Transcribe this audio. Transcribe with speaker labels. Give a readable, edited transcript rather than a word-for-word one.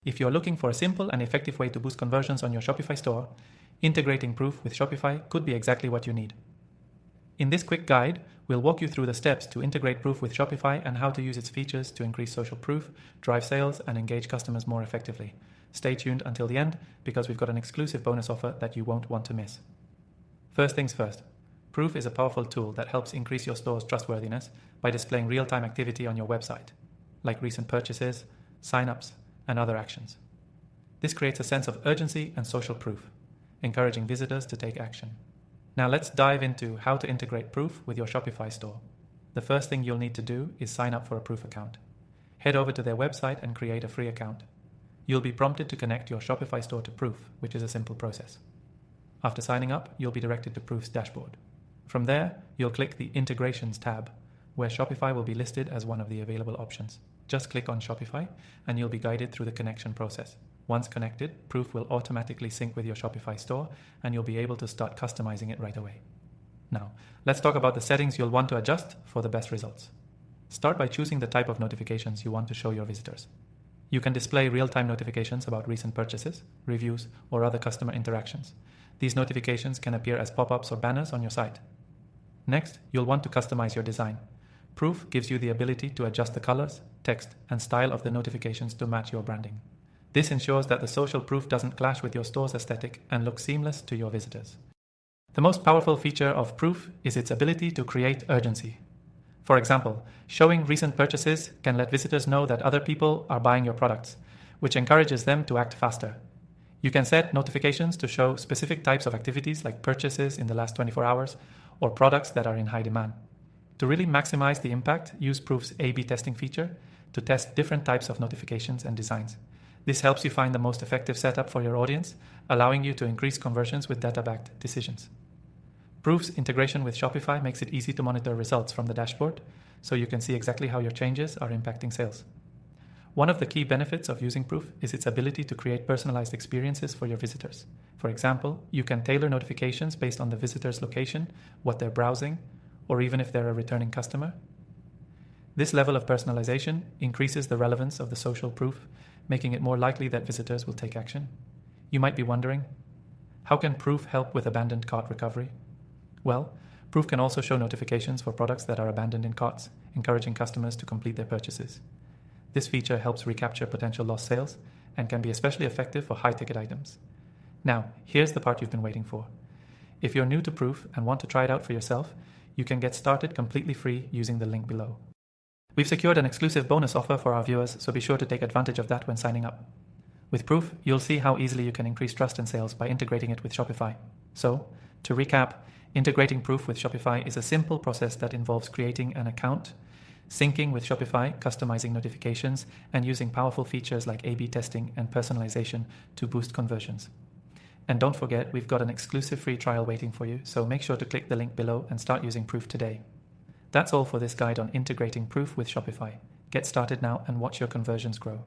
Speaker 1: If you're looking for a simple and effective way to boost conversions on your Shopify store, integrating Proof with Shopify could be exactly what you need. In this quick guide, we'll walk you through the steps to integrate Proof with Shopify and how to use its features to increase social proof, drive sales, and engage customers more effectively. Stay tuned until the end because we've got an exclusive bonus offer that you won't want to miss. First things first, Proof is a powerful tool that helps increase your store's trustworthiness by displaying real-time activity on your website, like recent purchases, sign-ups, and other actions. This creates a sense of urgency and social proof, encouraging visitors to take action. Now let's dive into how to integrate Proof with your Shopify store. The first thing you'll need to do is sign up for a Proof account. Head over to their website and create a free account. You'll be prompted to connect your Shopify store to Proof, which is a simple process. After signing up, you'll be directed to Proof's dashboard. From there, you'll click the Integrations tab, where Shopify will be listed as one of the available options. Just click on Shopify and you'll be guided through the connection process. Once connected, Proof will automatically sync with your Shopify store and you'll be able to start customizing it right away. Now, let's talk about the settings you'll want to adjust for the best results. Start by choosing the type of notifications you want to show your visitors. You can display real-time notifications about recent purchases, reviews, or other customer interactions. These notifications can appear as pop-ups or banners on your site. Next, you'll want to customize your design. Proof gives you the ability to adjust the colors, text, and style of the notifications to match your branding. This ensures that the social proof doesn't clash with your store's aesthetic and looks seamless to your visitors. The most powerful feature of Proof is its ability to create urgency. For example, showing recent purchases can let visitors know that other people are buying your products, which encourages them to act faster. You can set notifications to show specific types of activities like purchases in the last 24 hours or products that are in high demand. To really maximize the impact, use Proof's A/B testing feature to test different types of notifications and designs. This helps you find the most effective setup for your audience, allowing you to increase conversions with data-backed decisions. Proof's integration with Shopify makes it easy to monitor results from the dashboard, so you can see exactly how your changes are impacting sales. One of the key benefits of using Proof is its ability to create personalized experiences for your visitors. For example, you can tailor notifications based on the visitor's location, what they're browsing, or even if they're a returning customer. This level of personalization increases the relevance of the social proof, making it more likely that visitors will take action. You might be wondering, how can Proof help with abandoned cart recovery? Well, Proof can also show notifications for products that are abandoned in carts, encouraging customers to complete their purchases. This feature helps recapture potential lost sales and can be especially effective for high-ticket items. Now, here's the part you've been waiting for. If you're new to Proof and want to try it out for yourself, you can get started completely free using the link below. We've secured an exclusive bonus offer for our viewers, so be sure to take advantage of that when signing up. With Proof, you'll see how easily you can increase trust and sales by integrating it with Shopify. So, to recap, integrating Proof with Shopify is a simple process that involves creating an account, syncing with Shopify, customizing notifications, and using powerful features like A/B testing and personalization to boost conversions. And don't forget, we've got an exclusive free trial waiting for you, so make sure to click the link below and start using Proof today. That's all for this guide on integrating Proof with Shopify. Get started now and watch your conversions grow.